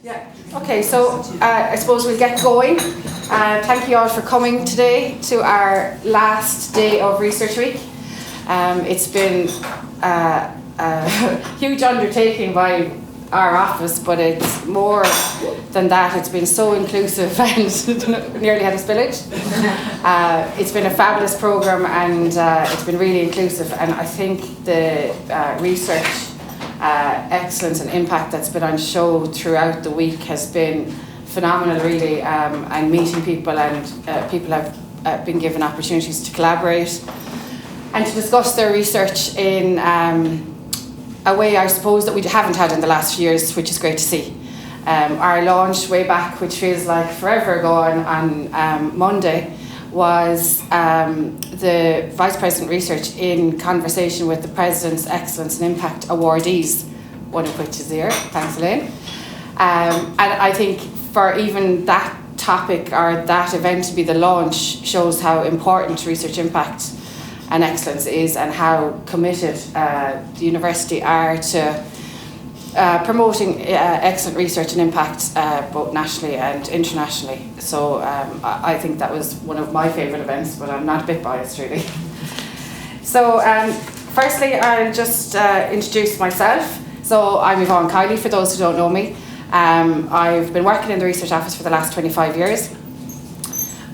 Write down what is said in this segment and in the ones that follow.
Yeah. Okay, so I suppose we'll get going. Thank you all for coming today to our last day of Research Week. It's been a huge undertaking by our office, but it's more than that. It's been so inclusive and nearly had a spillage. It's been a fabulous programme, and it's been really inclusive, and I think the research excellence and impact that's been on show throughout the week has been phenomenal, really, and meeting people, and people have been given opportunities to collaborate and to discuss their research in a way, I suppose, that we haven't had in the last few years, which is great to see. Our launch way back, which feels like forever ago, on Monday, was the Vice President Research in conversation with the President's Excellence and Impact awardees, one of which is here. Thanks, Elaine. And I think for even that topic or that event to be the launch shows how important research impact and excellence is, and how committed the university are to promoting excellent research and impact both nationally and internationally. So I think that was one of my favourite events, but I'm not a bit biased, really. So firstly, I'll just introduce myself. So I'm Yvonne Kiley, for those who don't know me. I've been working in the research office for the last 25 years.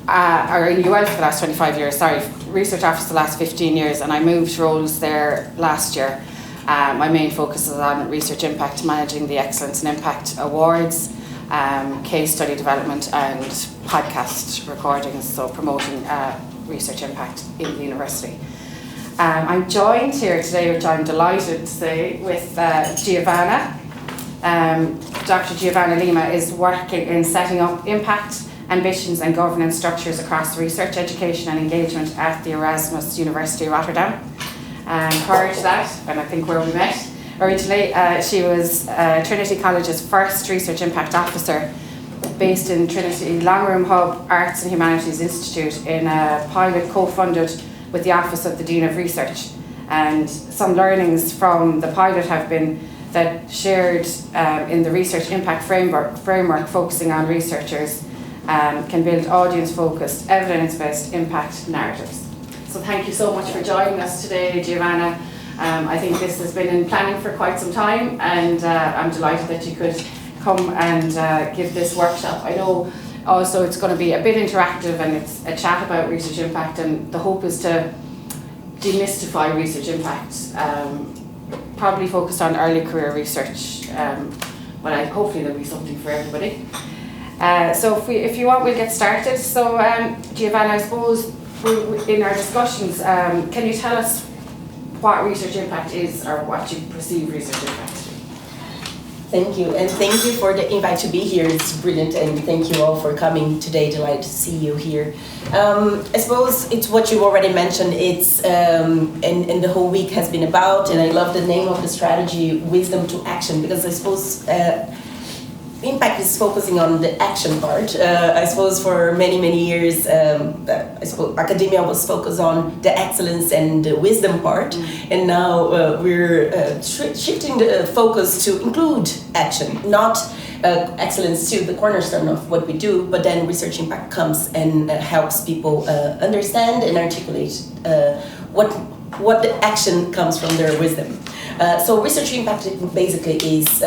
Or in UL for the last 25 years, research office the last 15 years, and I moved roles there last year. My main focus is on research impact, managing the Excellence and Impact Awards, case study development and podcast recordings, so promoting research impact in the university. I'm joined here today, which I'm delighted to say, with Giovanna. Dr Giovanna Lima is working in setting up impact, ambitions and governance structures across research, education and engagement at the Erasmus University, Rotterdam. Prior to that, and I think where we met originally, she was Trinity College's first research impact officer, based in Trinity Longroom Hub Arts and Humanities Institute, in a pilot co-funded with the Office of the Dean of Research. And some learnings from the pilot have been that shared in the research impact framework focusing on researchers can build audience-focused, evidence-based impact narratives. So thank you so much for joining us today, Giovanna. I think this has been in planning for quite some time, and I'm delighted that you could come and give this workshop. I know also it's going to be a bit interactive, and it's a chat about research impact, and the hope is to demystify research impact, probably focused on early career research, but hopefully there'll be something for everybody. So if you want, we'll get started. So Giovanna, I suppose in our discussions, can you tell us what research impact is, or what you perceive research impact to be? Thank you, and thank you for the invite to be here. It's brilliant, and thank you all for coming today. Delighted to see you here. I suppose it's what you already mentioned. It's and the whole week has been about, and I love the name of the strategy, Wisdom to Action, because I suppose impact is focusing on the action part. I suppose for many years, I suppose academia was focused on the excellence and the wisdom part, and now we're shifting the focus to include action, not excellence to the cornerstone of what we do, but then research impact comes and helps people understand and articulate what the action comes from their wisdom. So research impact basically is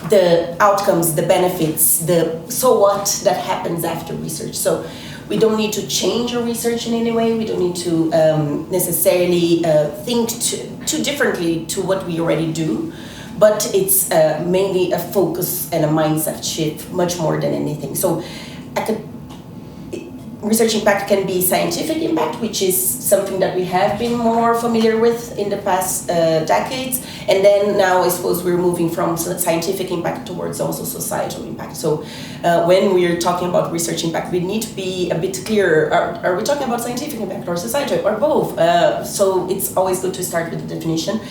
the outcomes, the benefits, the so what that happens after research. So we don't need to change our research in any way. We don't need to necessarily think too differently to what we already do, but it's mainly a focus and a mindset shift much more than anything. So research impact can be scientific impact, which is something that we have been more familiar with in the past decades. And then now I suppose we're moving from scientific impact towards also societal impact. So when we're talking about research impact, we need to be a bit clearer. Are we talking about scientific impact or societal or both? So it's always good to start with the definition.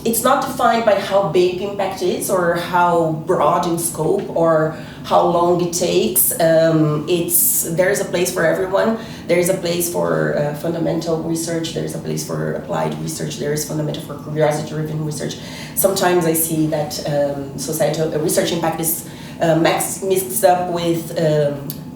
It's not defined by how big impact is or how broad in scope or how long it takes. There's a place for everyone. There's a place for fundamental research. There's a place for applied research. There is fundamental for curiosity-driven research. Sometimes I see that societal research impact is mixed up with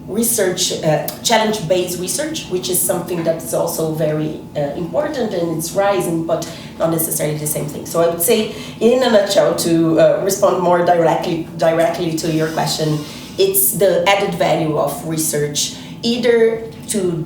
research, challenge-based research, which is something that's also very important and it's rising, but not necessarily the same thing. So I would say, in a nutshell, to respond more directly to your question, it's the added value of research, either to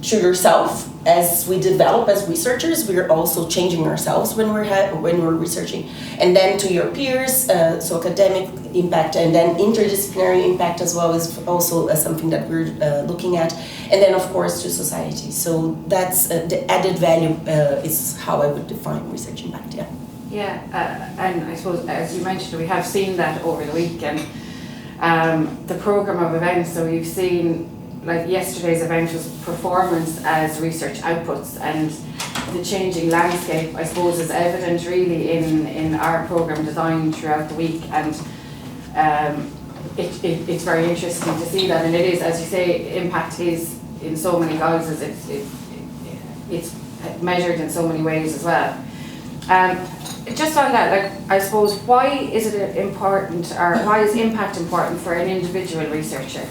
yourself. As we develop as researchers, we're also changing ourselves when we're researching, and then to your peers, so academic impact, and then interdisciplinary impact as well is also something that we're looking at, and then of course to society. So that's the added value is how I would define research impact. Yeah. Yeah, and I suppose as you mentioned, we have seen that over the week, and the program of events. So you've seen. Like yesterday's event was performance as research outputs, and the changing landscape, I suppose, is evident really in our programme design throughout the week, and it's very interesting to see that. And it is, as you say, impact is in so many guises. It's measured in so many ways as well. Just on that, like, I suppose, why is it important, or why is impact important for an individual researcher?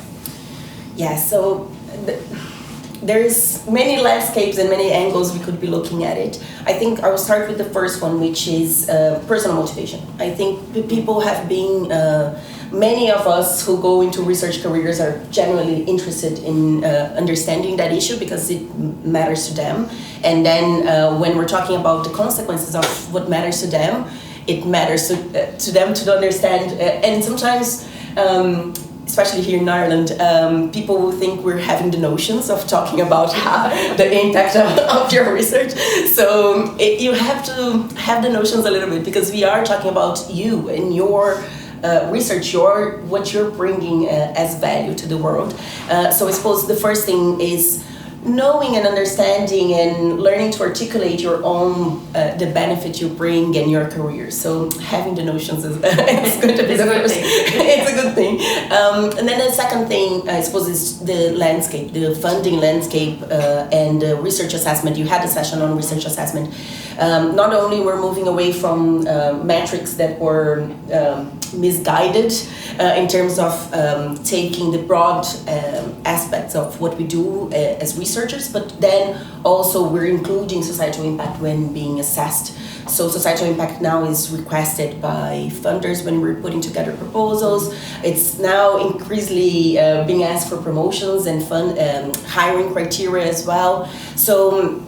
Yeah, so there's many landscapes and many angles we could be looking at it. I think I will start with the first one, which is personal motivation. I think people have been, many of us who go into research careers are genuinely interested in understanding that issue because it matters to them. And then when we're talking about the consequences of what matters to them, it matters to them to understand. And sometimes, especially here in Ireland, people will think we're having the notions of talking about the impact of your research. So you have to have the notions a little bit, because we are talking about you and your research, what you're bringing as value to the world. So I suppose the first thing is knowing and understanding and learning to articulate your own, the benefit you bring in your career. So having the notions is going to be the first. It's a good thing. And then the second thing, I suppose, is the landscape, the funding landscape, and the research assessment. You had a session on research assessment. Not only we're moving away from metrics that were misguided in terms of taking the broad aspects of what we do as researchers, but then also we're including societal impact when being assessed. So societal impact now is requested by funders when we're putting together proposals. It's now increasingly being asked for promotions and hiring criteria as well. So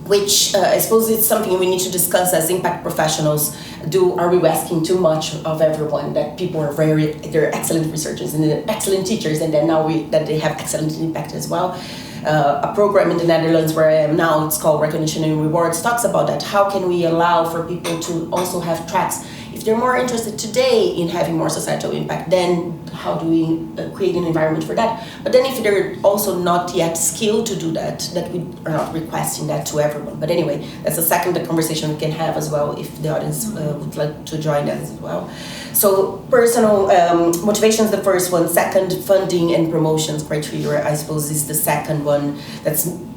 which I suppose it's something we need to discuss as impact professionals. Are we asking too much of everyone, that people are they're excellent researchers and excellent teachers, and then that they have excellent impact as well? A program in the Netherlands where I am now, it's called Recognition and Rewards, talks about that. How can we allow for people to also have tracks? If they're more interested today in having more societal impact, then how do we create an environment for that? But then if they're also not yet skilled to do that we are not requesting that to everyone. But anyway, that's a second conversation we can have as well if the audience would like to join that as well. So personal motivation is the first one. Second, funding and promotions criteria, I suppose, is the second one.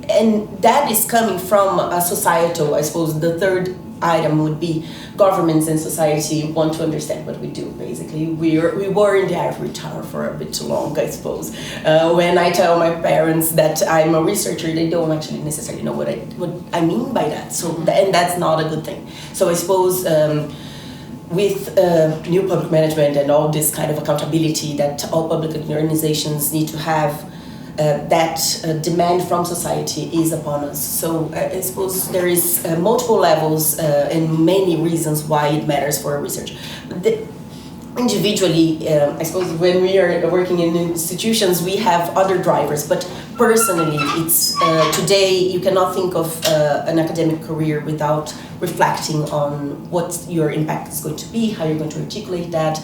And that is coming from a societal, I suppose. The third item would be governments and society want to understand what we do. Basically, we were in the ivory tower for a bit too long, I suppose. When I tell my parents that I'm a researcher, they don't actually necessarily know what I mean by that. So and that's not a good thing. So I suppose with new public management and all this kind of accountability that all public organizations need to have, that demand from society is upon us. So I suppose there is multiple levels and many reasons why it matters for research. Individually, I suppose when we are working in institutions, we have other drivers, but personally, it's today you cannot think of an academic career without reflecting on what your impact is going to be, how you're going to articulate that,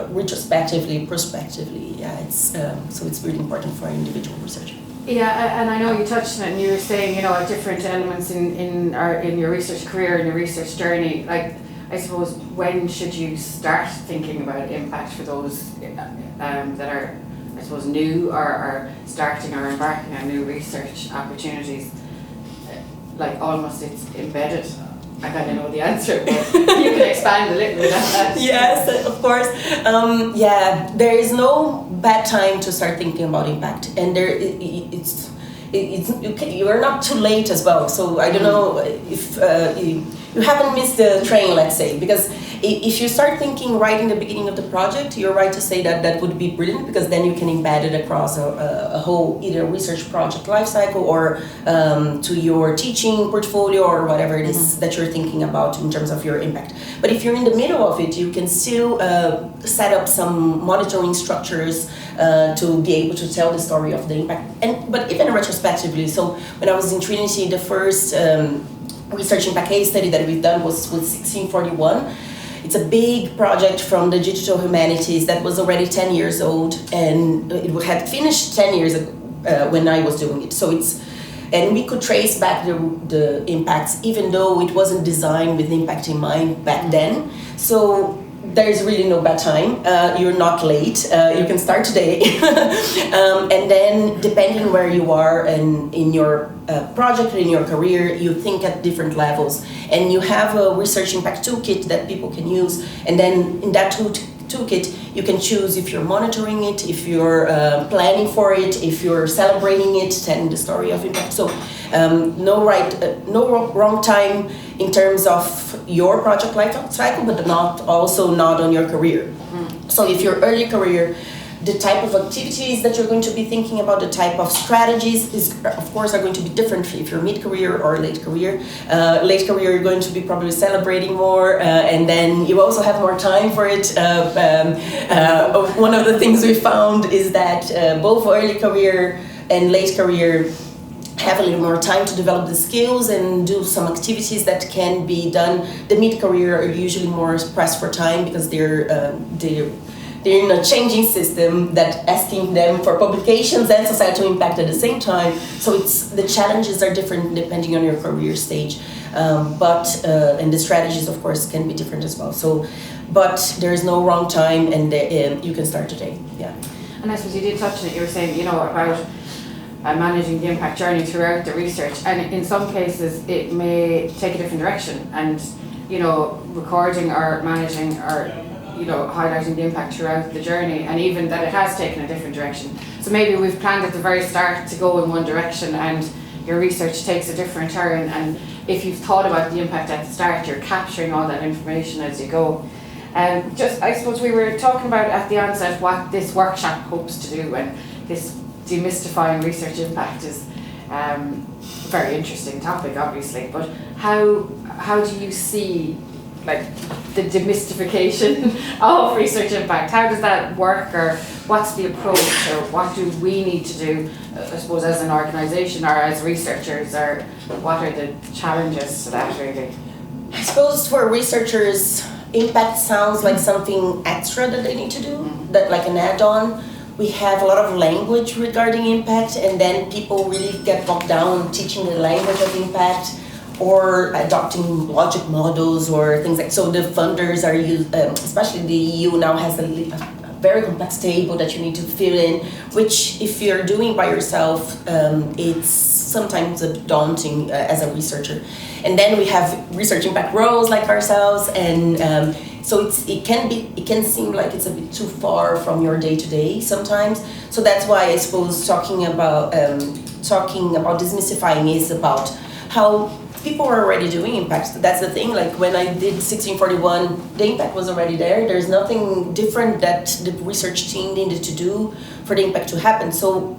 retrospectively, prospectively. Yeah, so it's really important for an individual researcher. Yeah, and I know you touched on it, and you were saying, different elements in your research career and your research journey. Like, I suppose, when should you start thinking about impact for those that are, I suppose, new or are starting or embarking on new research opportunities? Like almost it's embedded. I kind of know the answer, but you can expand a little bit on that. Yes, of course. There is no bad time to start thinking about impact, and you are not too late as well. So I don't know if you haven't missed the train, let's say, because if you start thinking right in the beginning of the project, you're right to say that would be brilliant, because then you can embed it across a whole either research project lifecycle or to your teaching portfolio or whatever it is that you're thinking about in terms of your impact. But if you're in the middle of it, you can still set up some monitoring structures to be able to tell the story of the impact. But even retrospectively, so when I was in Trinity, the first research impact case study that we've done was with 1641. It's a big project from the digital humanities that was already 10 years old, and it had finished 10 years ago when I was doing it. And we could trace back the impacts, even though it wasn't designed with impact in mind back then. So there's really no bad time. You're not late. You can start today. And then depending where you are and in your project or in your career, you think at different levels. And you have a research impact toolkit that people can use. And then in that toolkit, you can choose if you're monitoring it, if you're planning for it, if you're celebrating it, telling the story of impact. So no wrong time in terms of your project life cycle, but not on your career. So if you're early career, the type of activities that you're going to be thinking about, the type of strategies of course are going to be different if you're mid-career or late career. Late career, you're going to be probably celebrating more, and then you also have more time for it. One of the things we found is that both early career and late career have a little more time to develop the skills and do some activities that can be done. The mid-career are usually more pressed for time because they're in a changing system that asking them for publications and societal impact at the same time. So the challenges are different depending on your career stage, and the strategies of course can be different as well. But there is no wrong time, and you can start today. Yeah. And I suppose you did touch on it. You were saying, about managing the impact journey throughout the research, and in some cases it may take a different direction, and recording or managing or highlighting the impact throughout the journey, and even that it has taken a different direction. So maybe we've planned at the very start to go in one direction, and your research takes a different turn, and if you've thought about the impact at the start, you're capturing all that information as you go. I suppose we were talking about at the onset what this workshop hopes to do, and this demystifying research impact is a very interesting topic, obviously, but how do you see the demystification of research impact? How does that work, or what's the approach, or what do we need to do, I suppose, as an organisation or as researchers, or what are the challenges to that really? I suppose for researchers, impact sounds like something extra that they need to do, that like an add-on. We have a lot of language regarding impact, and then people really get bogged down teaching the language of impact or adopting logic models or things like. So the funders are used, especially the EU now has a very complex table that you need to fill in, which if you're doing by yourself, it's sometimes daunting as a researcher. And then we have research impact roles like ourselves, and so it can seem like it's a bit too far from your day-to-day sometimes. So that's why I suppose talking about demystifying is about how people are already doing impact. That's the thing. Like when I did 1641, the impact was already there. There's nothing different that the research team needed to do for the impact to happen. So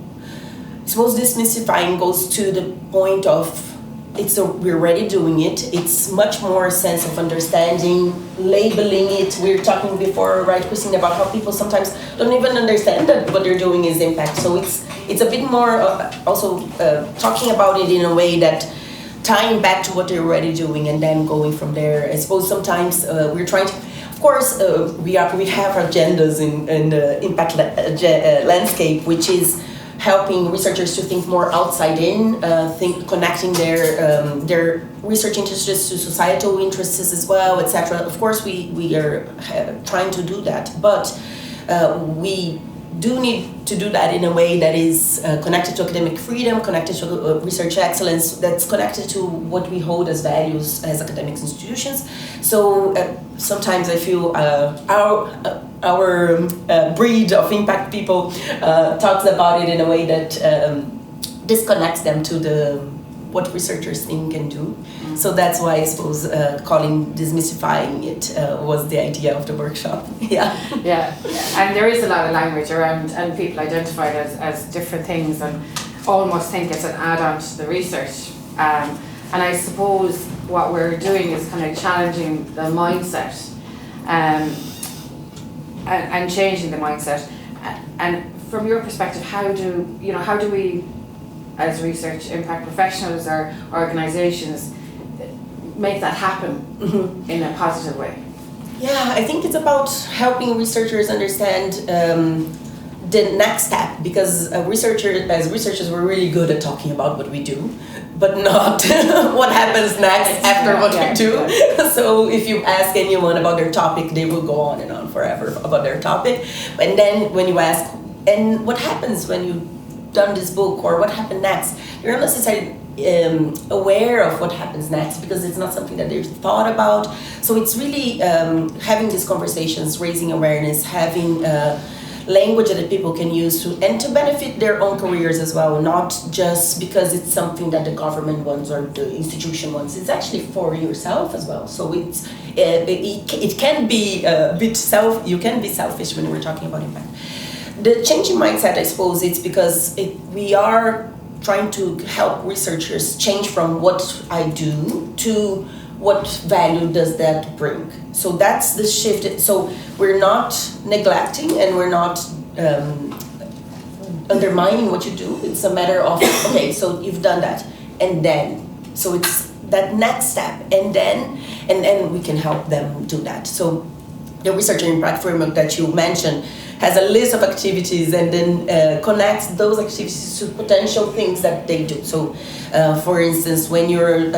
I suppose demystifying goes to the point of we're already doing it. It's much more a sense of understanding, labeling it. We were talking before, right, Christine, about how people sometimes don't even understand that what they're doing is impact. So it's a bit more also talking about it in a way that tying back to what they're already doing and then going from there. I suppose sometimes we're trying to, of course, we have agendas in the impact landscape, which is helping researchers to think more outside in, connecting their research interests to societal interests as well, etc. Of course, we are trying to do that, but we do need to do that in a way that is connected to academic freedom, connected to research excellence, that's connected to what we hold as values as academic institutions. So sometimes I feel our breed of impact people talks about it in a way that disconnects them to what researchers think and do. So that's why I suppose calling demystifying it was the idea of the workshop. Yeah. Yeah, and there is a lot of language around, and people identify it as different things and almost think it's an add-on to the research. And I suppose what we're doing is kind of challenging the mindset and changing the mindset. And from your perspective, how do we, as research impact professionals or organisations, make that happen in a positive way? Yeah, I think it's about helping researchers understand the next step, because as researchers we're really good at talking about what we do, but not what happens next after what we do. Yeah. So if you ask anyone about their topic, they will go on and on forever about their topic. And then when you ask, and what happens when you've done this book, or what happened next, you're not necessarily aware of what happens next, because it's not something that they've thought about. So it's really having these conversations, raising awareness, having language that people can use to benefit their own careers as well, not just because it's something that the government wants or the institution wants. It's actually for yourself as well. So it can be a bit you can be selfish when we're talking about impact. The changing mindset, I suppose, it's because we are trying to help researchers change from what I do to what value does that bring. So that's the shift. So we're not neglecting and we're not undermining what you do. It's a matter of, okay, so you've done that, and then, so it's that next step, and then we can help them do that. So the Research Impact Framework that you mentioned has a list of activities and then connects those activities to potential things that they do. So, for instance, when you're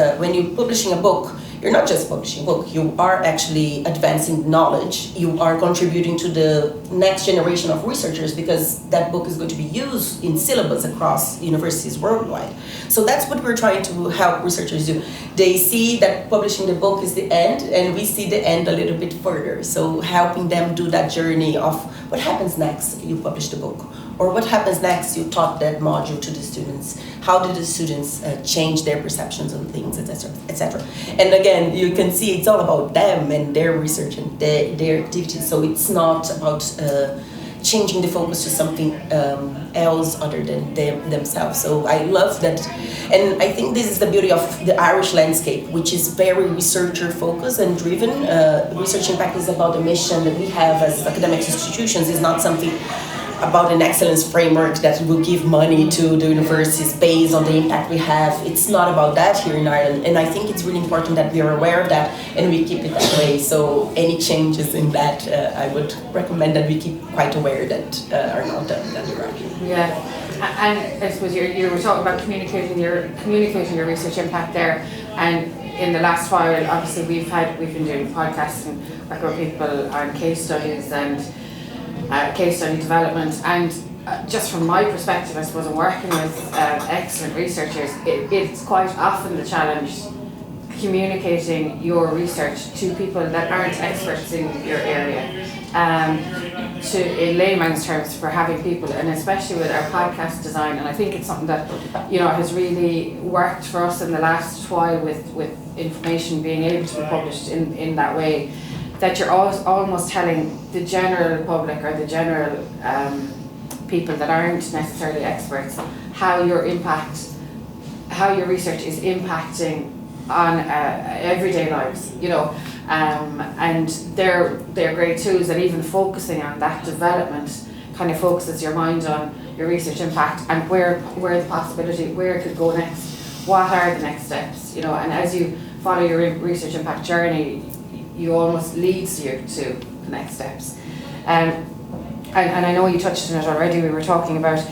publishing a book, you're not just publishing a book, you are actually advancing knowledge, you are contributing to the next generation of researchers, because that book is going to be used in syllabus across universities worldwide. So that's what we're trying to help researchers do. They see that publishing the book is the end, and we see the end a little bit further. So helping them do that journey of what happens next, you publish the book, or what happens next, you taught that module to the students. How did the students change their perceptions on things, etc., etc. And again, you can see it's all about them and their research and their activities. So it's not about changing the focus to something else other than themselves. So I love that, and I think this is the beauty of the Irish landscape, which is very researcher focused and driven. Research impact is about the mission that we have as academic institutions. It's not something about an excellence framework that will give money to the universities based on the impact we have. It's not about that here in Ireland, and I think it's really important that we are aware of that and we keep it that way. So any changes in that, I would recommend that we keep quite aware that are not done in that direction. Yeah, and I suppose you were talking about communicating your research impact there, and in the last while, obviously we've been doing podcasts and working with people on case studies and case study development, and just from my perspective, I suppose, I'm working with excellent researchers. It's quite often the challenge communicating your research to people that aren't experts in your area. In layman's terms, for having people, and especially with our podcast design, and I think it's something that has really worked for us in the last while with information being able to be published in that way, that you're almost telling the general public or the general people that aren't necessarily experts how your research is impacting on everyday lives, and they're great tools, and even focusing on that development kind of focuses your mind on your research impact and where the possibility, where it could go next, what are the next steps, and as you follow your research impact journey, you almost leads you to the next steps. And I know you touched on it already. We were talking about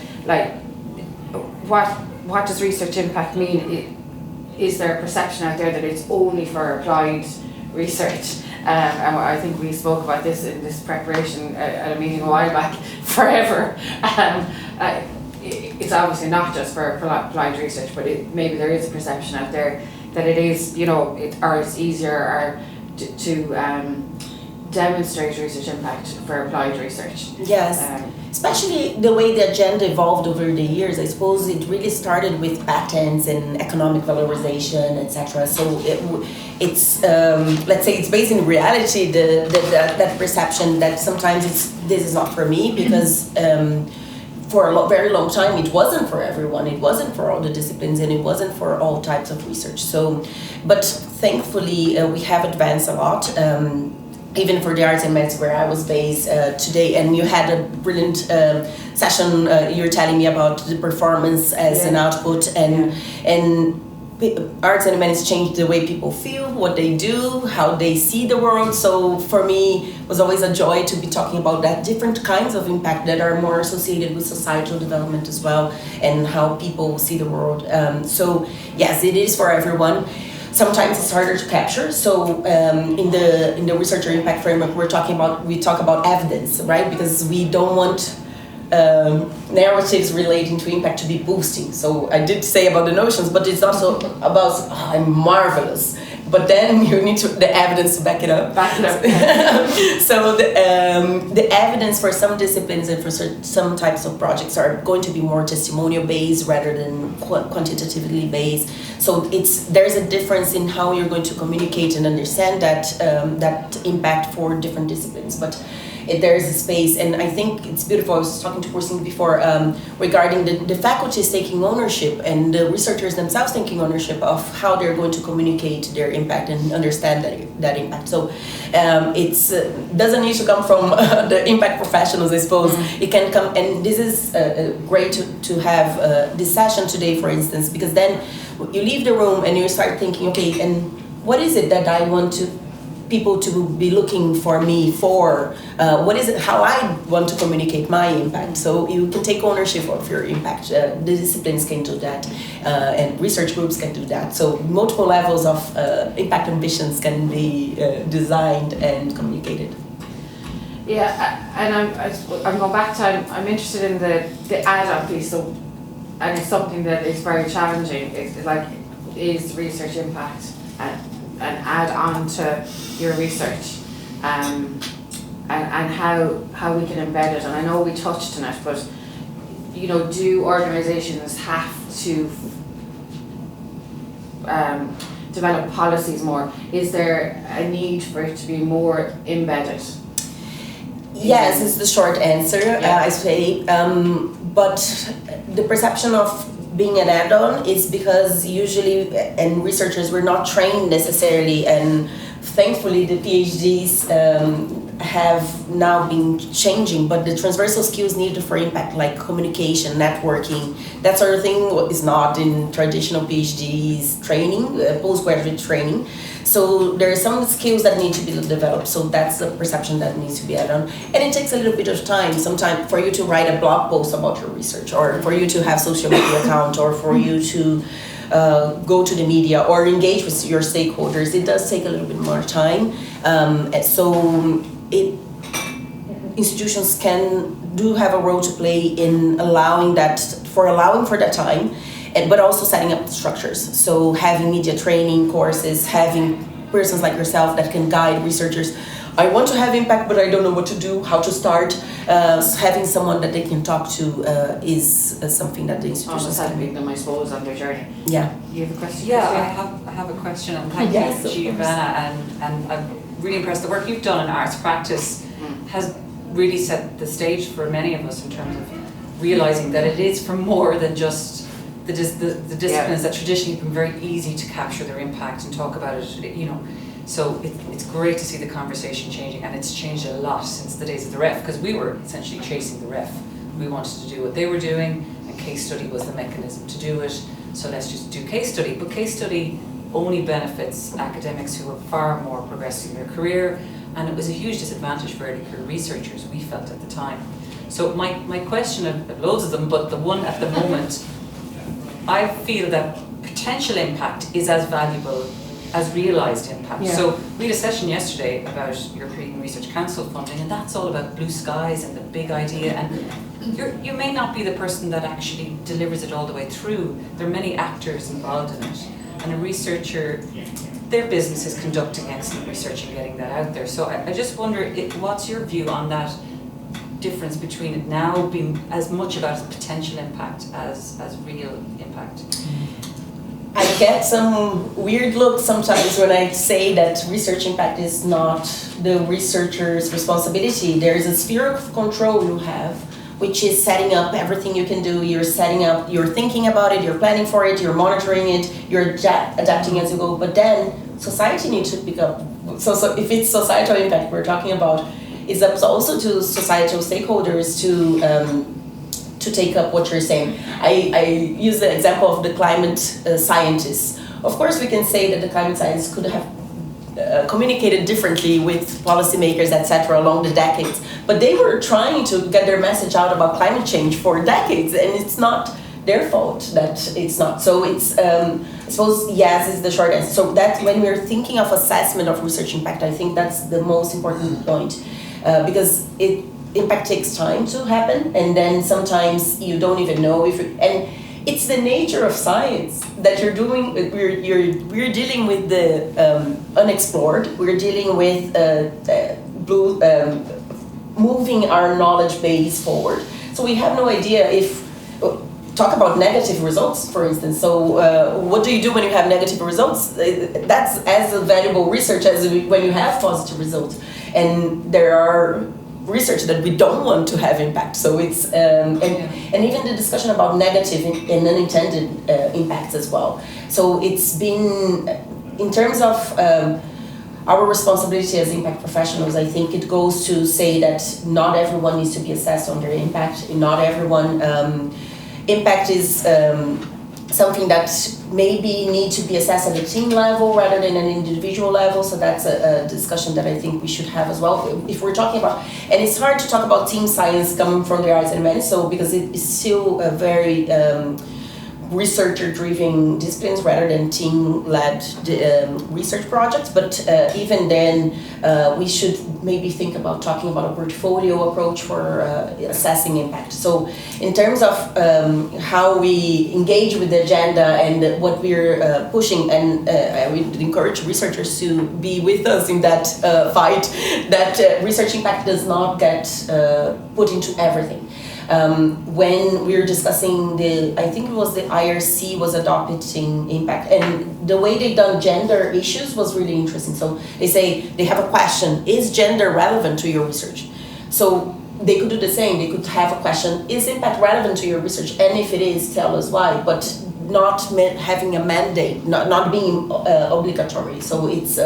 what does research impact mean? Is there a perception out there that it's only for applied research? And I think we spoke about this in this preparation at a meeting a while back. Forever, it's obviously not just for applied research, but maybe there is a perception out there that it is, it's easier to demonstrate research impact for applied research. Yes. Especially the way the agenda evolved over the years. I suppose it really started with patents and economic valorization, etc. So it's let's say it's based in reality, that perception that sometimes this is not for me, because for a very long time it wasn't for everyone, it wasn't for all the disciplines, and it wasn't for all types of research. So, but thankfully we have advanced a lot. Even for the arts and humanities where I was based today, and you had a brilliant session. You're telling me about the performance as an output, and arts and humanities change the way people feel, what they do, how they see the world. So for me, it was always a joy to be talking about that, different kinds of impact that are more associated with societal development as well, and how people see the world. So yes, it is for everyone. Sometimes it's harder to capture. So in the researcher impact framework, we talk about evidence, right? Because we don't want narratives relating to impact to be boosting. So I did say about the notions, but it's also about I'm marvelous. But then you need the evidence to back it up. So the evidence for some disciplines and for some types of projects are going to be more testimonial based rather than quantitatively based. So there's a difference in how you're going to communicate and understand that impact for different disciplines. But there is a space, and I think it's beautiful. I was talking to Porcine before regarding the faculties taking ownership and the researchers themselves taking ownership of how they're going to communicate their impact and understand that impact. So it's doesn't need to come from the impact professionals, I suppose. Mm-hmm. It can come, and this is great to have this session today, for instance, because then you leave the room and you start thinking, okay, and what is it that I want people to be looking for me for? What is it, how I want to communicate my impact? So you can take ownership of your impact. The disciplines can do that, and research groups can do that. So multiple levels of impact ambitions can be designed and communicated. Yeah, and I'm going back to, I'm interested in the add-on piece. So, and it's something that is very challenging. Is research impact and add on to your research, and how we can embed it. And I know we touched on it, but do organisations have to develop policies more? Is there a need for it to be more embedded? Yes, is the short answer. I say, but the perception of being an add-on is because usually, and researchers were not trained necessarily, and thankfully the PhDs have now been changing, but the transversal skills needed for impact, like communication, networking, that sort of thing is not in traditional PhDs training, postgraduate training. So there are some skills that need to be developed. So that's the perception that needs to be added on. And it takes a little bit of time, sometimes, for you to write a blog post about your research, or for you to have social media account, or for you to go to the media or engage with your stakeholders. It does take a little bit more time. Institutions do have a role to play in allowing for that time, but also setting up the structures. So having media training courses, having persons like yourself that can guide researchers. I want to have impact, but I don't know what to do, how to start. Having someone that they can talk to is something that the institutions can helping them, I suppose, on their journey. Yeah. You have a question? Yeah, I have a question, and thank you, Giovanna, and I'm really impressed. The work you've done in arts practice has really set the stage for many of us in terms of realising that it is for more than just the disciplines that traditionally have been very easy to capture their impact and talk about it, So it's great to see the conversation changing, and it's changed a lot since the days of the ref, because we were essentially chasing the ref. We wanted to do what they were doing, and case study was the mechanism to do it, so let's just do case study. But case study only benefits academics who are far more progressing in their career, and it was a huge disadvantage for early career researchers, we felt at the time. So my question, of loads of them, but the one at the moment, I feel that potential impact is as valuable as realised impact. Yeah. So we had a session yesterday about European Research Council funding, and that's all about blue skies and the big idea, and you may not be the person that actually delivers it all the way through. There are many actors involved in it, and a researcher, their business is conducting excellent research and getting that out there. So I just wonder, what's your view on that difference between it now being as much about potential impact as real impact? I get some weird looks sometimes when I say that research impact is not the researcher's responsibility. There is a sphere of control you have, which is setting up everything you can do. You're thinking about it, you're planning for it, you're monitoring it, you're adapting as you go. But then society needs to pick up. So if it's societal impact we're talking about, it's up also to societal stakeholders to take up what you're saying. I use the example of the climate scientists. Of course, we can say that the climate scientists could have communicated differently with policymakers, etc., along the decades. But they were trying to get their message out about climate change for decades, and it's not their fault that it's not. So it's, I suppose, yes is the short answer. So that's when we're thinking of assessment of research impact, I think that's the most important point. Because impact takes time to happen, and then sometimes you don't even know if and it's the nature of science that you're doing. We're dealing with the unexplored. We're dealing with moving our knowledge base forward. So we have no idea if talk about negative results, for instance. So what do you do when you have negative results? That's as valuable research as when you have positive results. And there are research that we don't want to have impact. So it's and even the discussion about negative and unintended impacts as well. So it's been in terms of our responsibility as impact professionals. I think it goes to say that not everyone needs to be assessed on their impact. Not everyone impact is something that maybe need to be assessed at a team level rather than an individual level. So that's a discussion that I think we should have as well. If we're talking about, and it's hard to talk about team science coming from the arts and medicine, so because it is still a very researcher-driven disciplines rather than team-led research projects. But even then, we should maybe think about talking about a portfolio approach for assessing impact. So in terms of how we engage with the agenda and what we're pushing, and I would encourage researchers to be with us in that fight, that research impact does not get put into everything. When we were discussing I think it was the IRC was adopting impact, and the way they done gender issues was really interesting. So they say they have a question: is gender relevant to your research? So they could do the same. They could have a question: is impact relevant to your research? And if it is, tell us why. But not having a mandate, not being obligatory. So it's.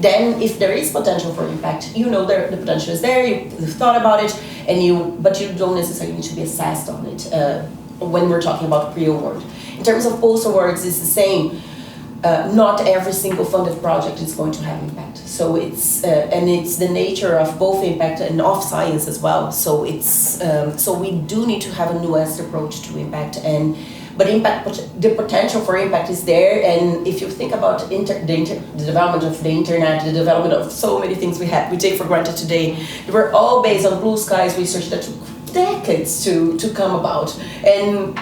Then, if there is potential for impact, you know the potential is there. You've thought about it, but you don't necessarily need to be assessed on it when we're talking about pre-award. In terms of post-awards, it's the same. Not every single funded project is going to have impact. So it's and it's the nature of both impact and of science as well. So it's so we do need to have a nuanced approach to impact But the potential for impact is there, and if you think about the development of the internet, the development of so many things we take for granted today, they were all based on blue skies research that took decades to come about. And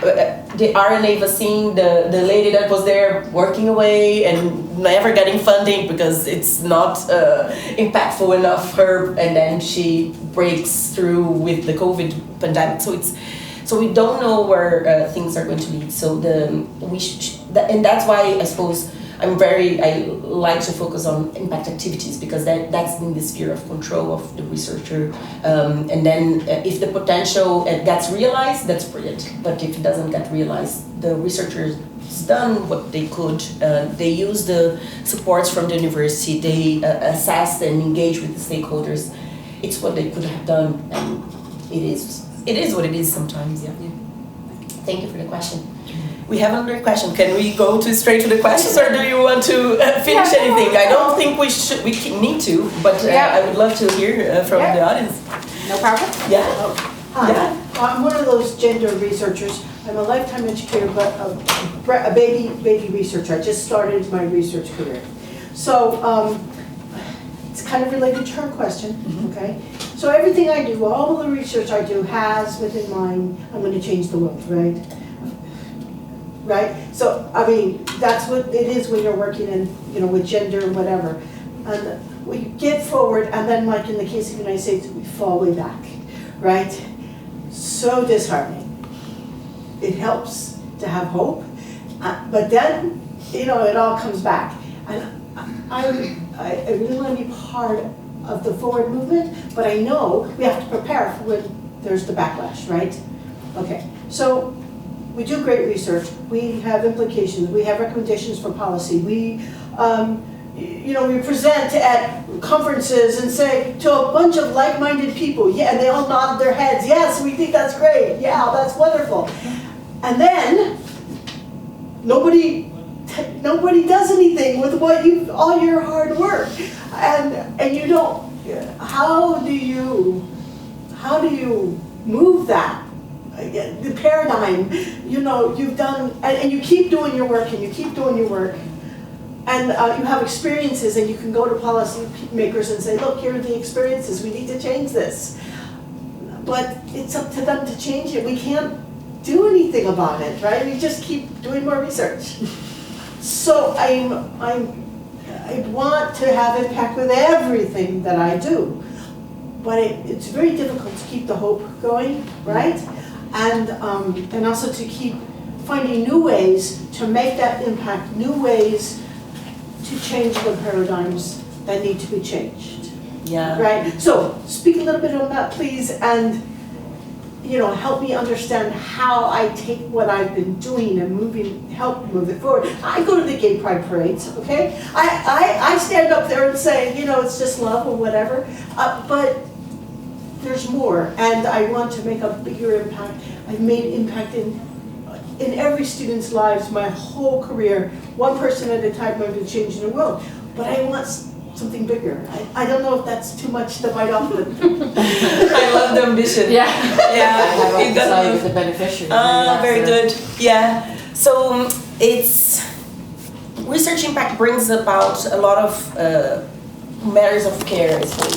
the RNA vaccine, the lady that was there working away and never getting funding because it's not impactful enough, and then she breaks through with the COVID pandemic. So we don't know where things are going to lead. So and that's why I suppose I like to focus on impact activities, because that's in the sphere of control of the researcher. And then if the potential gets realized, that's brilliant. But if it doesn't get realized, the researchers done what they could. They use the supports from the university. They assessed and engaged with the stakeholders. It's what they could have done, and it is what it is sometimes, yeah. Thank you for the question. We have another question. Can we go straight to the questions, or do you want to finish anything? I don't think we need to, but I would love to hear from the audience. No problem. Yeah. Hi. Yeah. I'm one of those gender researchers. I'm a lifetime educator, but a baby researcher. I just started my research career. So it's kind of related to her question, okay? So everything I do, all the research I do has within mind, I'm going to change the world, right? Right? So, I mean, that's what it is when you're working in, with gender and whatever. And we get forward, and then like in the case of the United States, we fall way back, right? So disheartening. It helps to have hope, but then, it all comes back. And I really want to be part of the forward movement, but I know we have to prepare for when there's the backlash, right? Okay, so we do great research. We have implications. We have recommendations for policy. We, we present at conferences and say to a bunch of like-minded people, yeah, and they all nod their heads. Yes, we think that's great. Yeah, that's wonderful. And then nobody does anything with all your hard work, and you don't. How do you move that? The paradigm, you've done, and you keep doing your work, and you keep doing your work, and you have experiences, and you can go to policy makers and say, look, here are the experiences, we need to change this. But it's up to them to change it. We can't do anything about it, right? We just keep doing more research. So I want to have impact with everything that I do, but it's very difficult to keep the hope going, right? And also to keep finding new ways to make that impact, new ways to change the paradigms that need to be changed. Yeah. Right? So speak a little bit on that, please, and help me understand how I take what I've been doing and help move it forward. I go to the gay pride parades, okay? I stand up there and say, it's just love or whatever, but there's more, and I want to make a bigger impact. I've made impact in every student's lives my whole career, one person at a time. I've been changing the world, but I want something bigger. I don't know if that's too much to bite off, but I love the ambition. Yeah. Yeah. You got the beneficiary. Very good. Yeah. So it's research impact brings about a lot of matters of care, I suppose.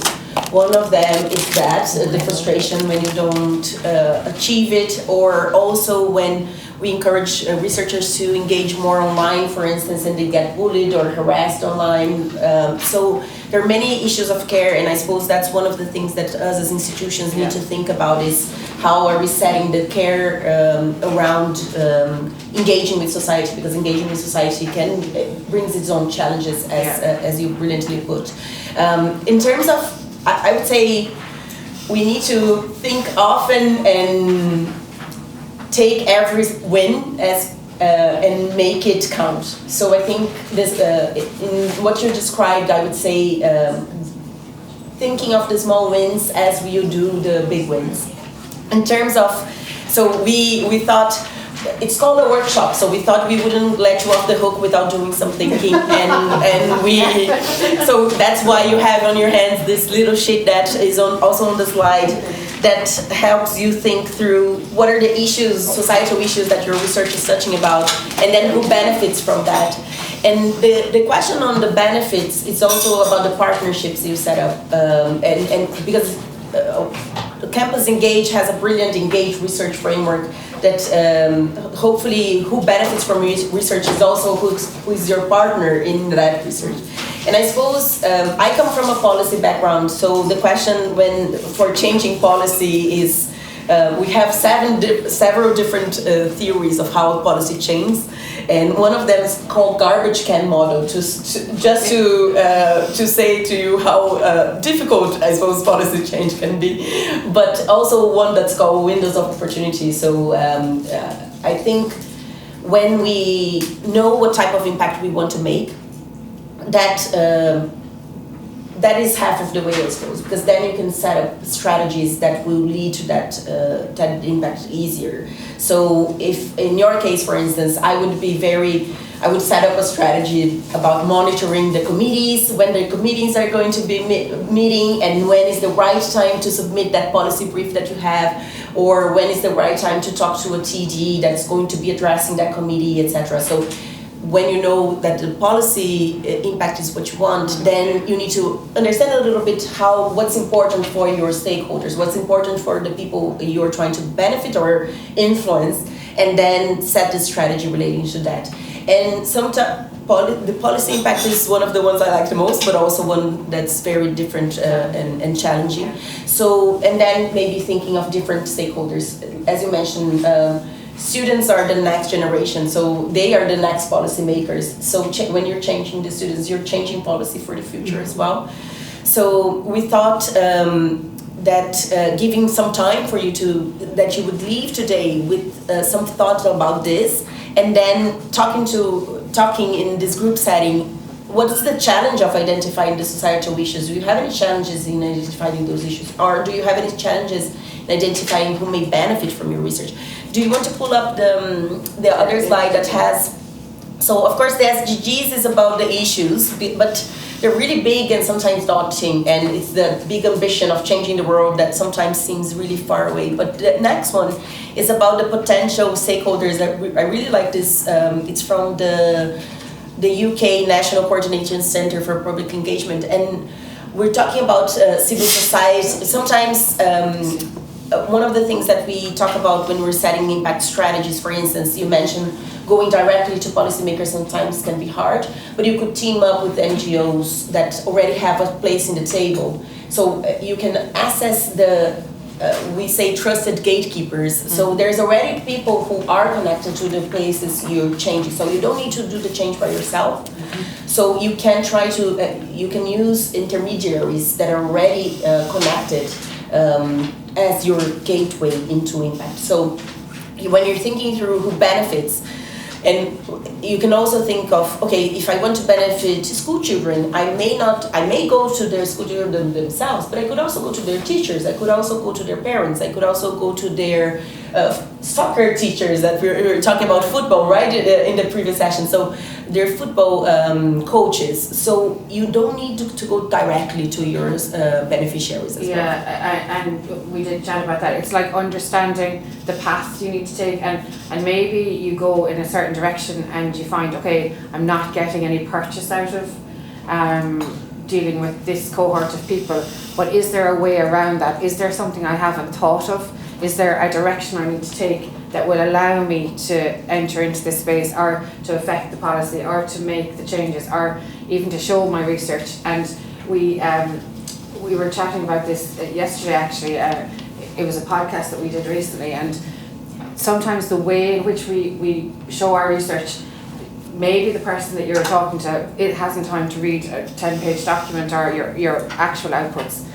One of them is that the frustration when you don't achieve it, or also when we encourage researchers to engage more online, for instance, and they get bullied or harassed online. So there are many issues of care, and I suppose that's one of the things that us as institutions need to think about is how are we setting the care around engaging with society, because engaging with society brings its own challenges, as you brilliantly put. In terms of, I would say we need to think often and take every win as and make it count. So I think this, in what you described, I would say thinking of the small wins as you do the big wins. In terms of, so we thought, it's called a workshop, so we thought we wouldn't let you off the hook without doing some thinking, so that's why you have on your hands this little sheet that is also on the slide that helps you think through what are the issues, societal issues that your research is touching about, and then who benefits from that. And the question on the benefits is also about the partnerships you set up, and because Campus Engage has a brilliant Engage research framework that hopefully who benefits from research is also who is your partner in that research. And I suppose I come from a policy background, so the question for changing policy is we have several different theories of how policy changes, and one of them is called garbage can model, to say to you how difficult I suppose policy change can be, but also one that's called windows of opportunity. So I think when we know what type of impact we want to make, that is half of the way, I suppose, because then you can set up strategies that will lead to that impact easier. So if in your case, for instance, I would set up a strategy about monitoring the committees, when the committees are going to be meeting, and when is the right time to submit that policy brief that you have. or when is the right time to talk to a TD that's going to be addressing that committee, etc. So when you know that the policy impact is what you want, then you need to understand a little bit what's important for your stakeholders, what's important for the people you're trying to benefit or influence, and then set the strategy relating to that. And sometimes the policy impact is one of the ones I like the most, but also one that's very different and challenging. So, and then maybe thinking of different stakeholders. As you mentioned, students are the next generation, so they are the next policy makers. So when you're changing the students, you're changing policy for the future as well. So we thought that giving some time for you that you would leave today with some thoughts about this, and then talking in this group setting, what is the challenge of identifying the societal issues? Do you have any challenges in identifying those issues? Or do you have any challenges in identifying who may benefit from your research? Do you want to pull up the other slide that has, so of course the SDGs is about the issues, but they're really big and sometimes daunting, and it's the big ambition of changing the world that sometimes seems really far away. But the next one is about the potential stakeholders. I really like this. It's from the UK National Coordination Centre for Public Engagement, and we're talking about civil society. Sometimes one of the things that we talk about when we're setting impact strategies, for instance, you mentioned going directly to policymakers sometimes can be hard, but you could team up with NGOs that already have a place in the table. So you can access we say trusted gatekeepers. So there's already people who are connected to the places you're changing. So you don't need to do the change by yourself. So you can try to, you can use intermediaries that are already connected as your gateway into impact. So when you're thinking through who benefits, and you can also think of, okay, if I want to benefit school children, I may go to their school children themselves, but I could also go to their teachers, I could also go to their parents, I could also go to their soccer teachers that we were talking about football, right, in the previous session. So their football coaches. So you don't need to go directly to your beneficiaries as well. Yeah, and we did chat about that. It's like understanding the path you need to take, and maybe you go in a certain direction and you find, okay, I'm not getting any purchase out of dealing with this cohort of people, but is there a way around that? Is there something I haven't thought of? Is there a direction I need to take that will allow me to enter into this space, or to affect the policy, or to make the changes, or even to show my research? And we were chatting about this yesterday actually. It was a podcast that we did recently, and sometimes the way in which we show our research, maybe the person that you're talking to, it hasn't time to read a 10-page document or your actual outputs.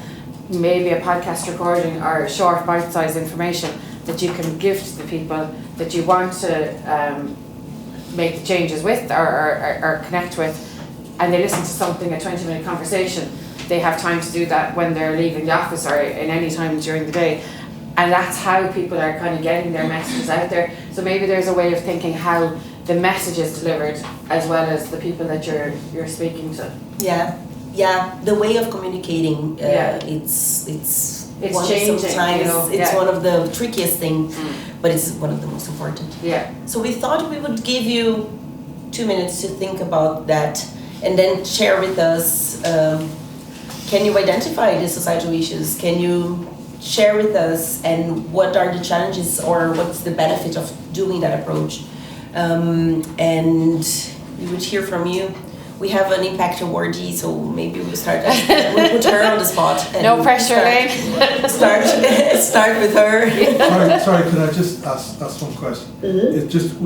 Maybe a podcast recording or short bite-sized information that you can give to the people that you want to make the changes with or connect with, and they listen to something, a 20-minute conversation. They have time to do that when they're leaving the office or in any time during the day. And that's how people are kind of getting their messages out there. So maybe there's a way of thinking how the message is delivered as well as the people that you're speaking to. Yeah, the way of communicating, it's changing. Sometimes it's one of the trickiest things, but it's one of the most important. Yeah. So we thought we would give you 2 minutes to think about that, and then share with us. Can you identify the societal issues? Can you share with us, and what are the challenges, or what's the benefit of doing that approach? And we would hear from you. We have an impact awardee, so maybe we'll we'll put her on the spot. No pressure, Elaine. Start with her. Sorry, could I just ask one question? Mm-hmm. It's just,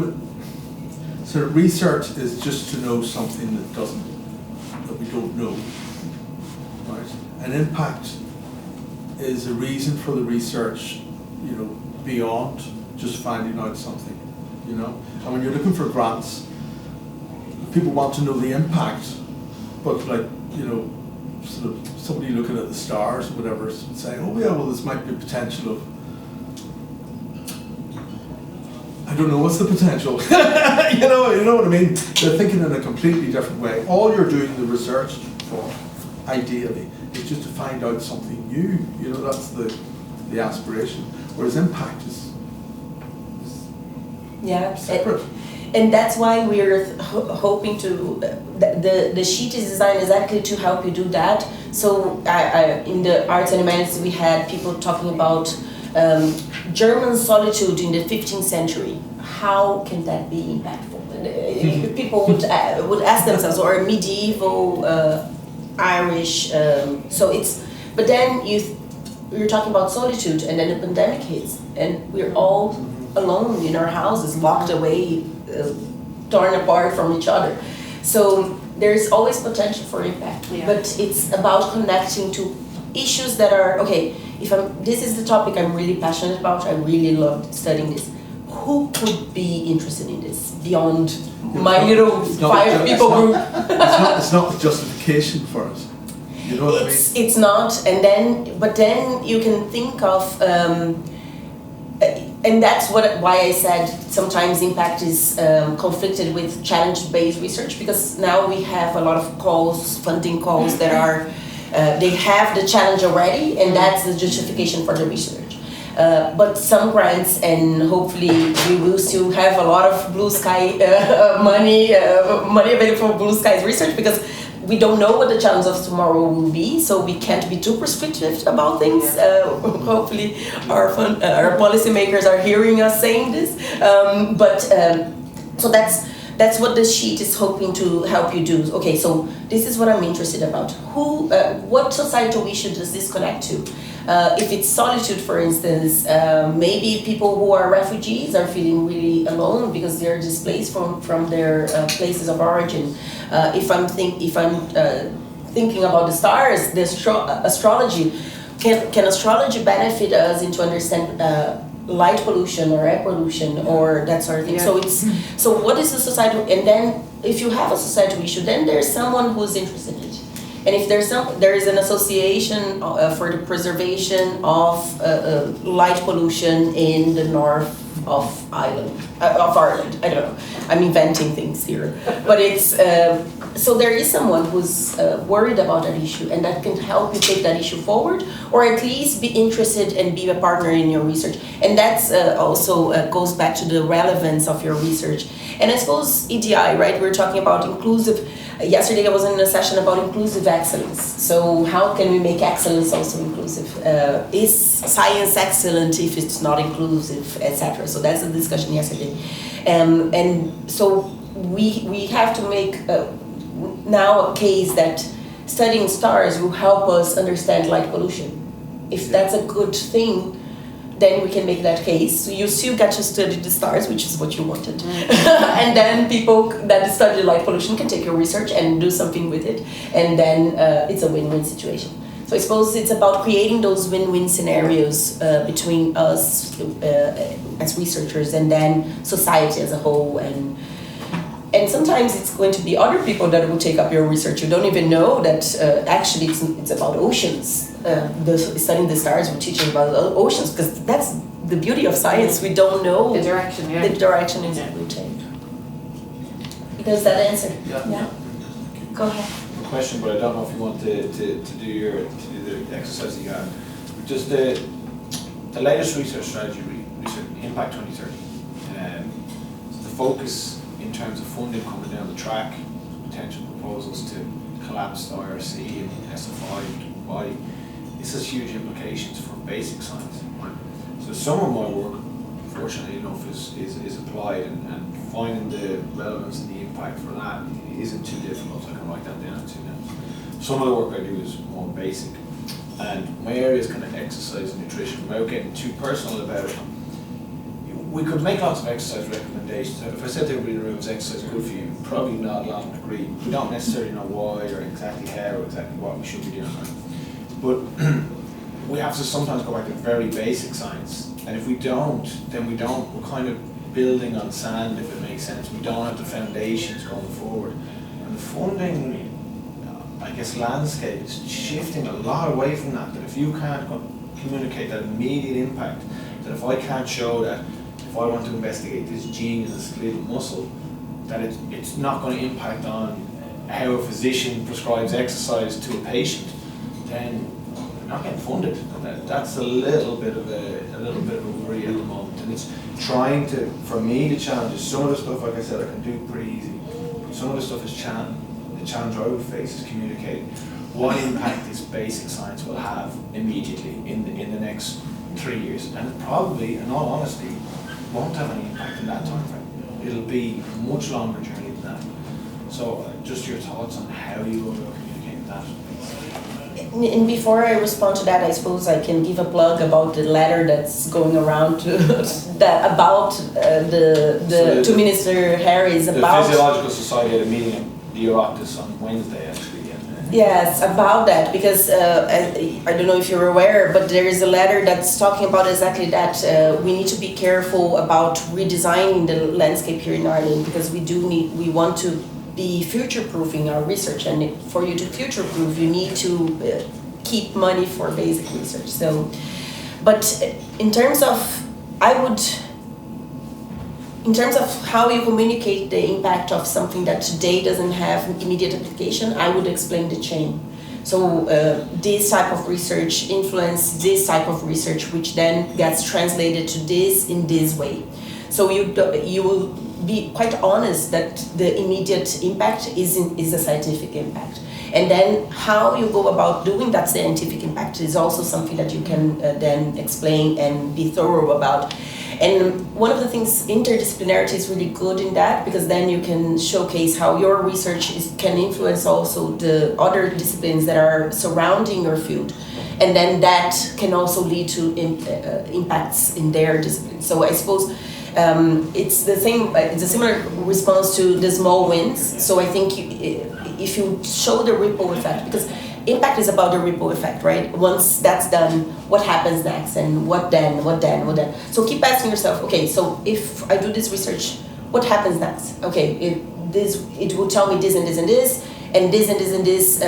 so research is just to know something that we don't know, right? And impact is a reason for the research, beyond just finding out something, And when you're looking for grants, people want to know the impact, but sort of somebody looking at the stars or whatever saying, oh yeah, well this might be potential of, I don't know what's the potential. you know what I mean? They're thinking in a completely different way. All you're doing the research for, ideally, is just to find out something new. That's the aspiration, whereas impact is Yeah, separate. and that's why we're hoping to, the sheet is designed exactly to help you do that. So in the arts and humanities we had people talking about German solitude in the 15th century. How can that be impactful? People would ask themselves, or medieval Irish, so it's, but then you're talking about solitude, and then the pandemic hits, and we're all alone in our houses, locked away, torn apart from each other. So there's always potential for impact, but it's about connecting to issues that are, okay, this is the topic I'm really passionate about, I really love studying this. Who could be interested in this beyond my little 5 people group? It's not the justification for it. You know what I mean? It's not, but then you can think of, and that's why I said sometimes impact is conflicted with challenge-based research, because now we have a lot of calls, funding calls that are, they have the challenge already, and that's the justification for the research. But some grants, and hopefully we will still have a lot of blue sky money available for blue skies research, because we don't know what the challenge of tomorrow will be, so we can't be too prescriptive about things. Hopefully our policymakers are hearing us saying this. So that's what the sheet is hoping to help you do. Okay, so this is what I'm interested about. What societal issue does this connect to? If it's solitude, for instance, maybe people who are refugees are feeling really alone because they're displaced from their places of origin. If I'm thinking about the stars, the astrology, can astrology benefit us into understand light pollution or air pollution or that sort of thing? Yeah. So what is the societal? And then if you have a societal issue, then there's someone who's interested in it. And if there is an association for the preservation of light pollution in the north of Ireland. I don't know. I'm inventing things here, but it's so there is someone who's worried about that issue, and that can help you take that issue forward, or at least be interested and be a partner in your research. And that's also goes back to the relevance of your research. And I suppose EDI, right? We're talking about inclusive. Yesterday I was in a session about inclusive excellence. So how can we make excellence also inclusive? Is science excellent if it's not inclusive, etc.? So that's the discussion yesterday. And so we have to make now a case that studying stars will help us understand light pollution. If that's a good thing, then we can make that case. So you still get to study the stars, which is what you wanted. And then people that study light pollution can take your research and do something with it. And then it's a win-win situation. So I suppose it's about creating those win-win scenarios between us as researchers and then society as a whole. And sometimes it's going to be other people that will take up your research. You don't even know that actually it's about oceans. Studying the stars will teach you about oceans, because that's the beauty of science. We don't know the direction. Yeah. The direction is it will take. Does that answer? Yeah. Go ahead. A question, but I don't know if you want to do the exercise you got. Just the latest research strategy, research Impact 2030. The focus in terms of funding coming down the track, potential proposals to collapse the IRC and SFI into one body. This has huge implications for basic science. So some of my work, fortunately enough, is applied, and finding the relevance and the impact for that isn't too difficult. I can write that down in 2 minutes. Some of the work I do is more basic, and my area is kind of exercise and nutrition. Without getting too personal about it, we could make lots of exercise recommendations. If I said to everybody in the room, is exercise good for you? Probably not a lot would agree. We don't necessarily know why or exactly how or exactly what we should be doing. But we have to sometimes go back to very basic science. And if we don't, then we're kind of building on sand, if it makes sense. We don't have the foundations going forward. And the funding, I guess, landscape is shifting a lot away from that. That if you can't communicate that immediate impact, that if I can't show that if I want to investigate this gene in the skeletal muscle, that it's not going to impact on how a physician prescribes exercise to a patient, then not getting funded. That's a little bit of a worry at the moment, and it's trying to, for me, the challenge is some of the stuff, like I said, I can do pretty easy. But some of the stuff is the challenge I would face is communicating what impact this basic science will have immediately in the next 3 years, and it probably, in all honesty, won't have any impact in that time frame. It'll be a much longer journey than that. So just your thoughts on how you go about communicating that. And before I respond to that, I suppose I can give a plug about the letter that's going around to about to Minister Harris the about the Physiological Society had a meeting at the Erasmus on Wednesday, actually. Yes, about that, because I don't know if you're aware, but there is a letter that's talking about exactly that. We need to be careful about redesigning the landscape here in Ireland, because we want to be future-proofing our research, and for you to future-proof, you need to keep money for basic research. So, but in terms of how you communicate the impact of something that today doesn't have immediate application, I would explain the chain. So this type of research influence this type of research, which then gets translated to this in this way. So you will be quite honest that the immediate impact is a scientific impact. And then how you go about doing that scientific impact is also something that you can then explain and be thorough about. And one of the things, interdisciplinarity is really good in that, because then you can showcase how your research can influence also the other disciplines that are surrounding your field. And then that can also lead to impacts in their discipline. So I suppose it's a similar response to the small wins. So I think if you show the ripple effect, because impact is about the ripple effect, right? Once that's done, what happens next, and what then? So keep asking yourself, okay, so if I do this research, what happens next? Okay, it will tell me this and this and this, and this and this and this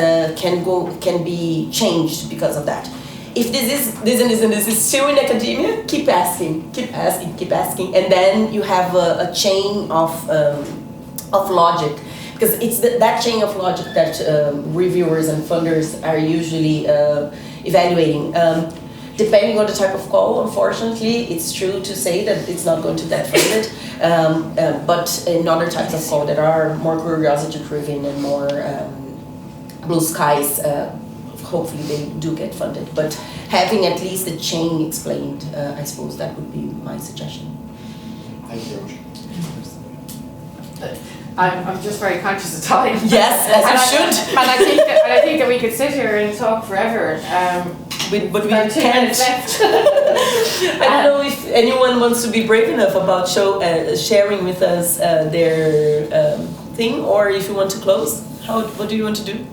can be changed because of that. If this and this is still in academia, keep asking, and then you have a chain of logic. Because it's that chain of logic that reviewers and funders are usually evaluating. Depending on the type of call, unfortunately, it's true to say that it's not going to get funded. But in other types of call that are more curiosity-driven and more blue skies, hopefully they do get funded. But having at least the chain explained, I suppose that would be my suggestion. Thank you very much. I'm just very conscious of time. Yes, as you should. And I think that we could sit here and talk forever. But we about 2 can't. minutes left. I don't know if anyone wants to be brave enough about sharing with us their thing, or if you want to close. What do you want to do?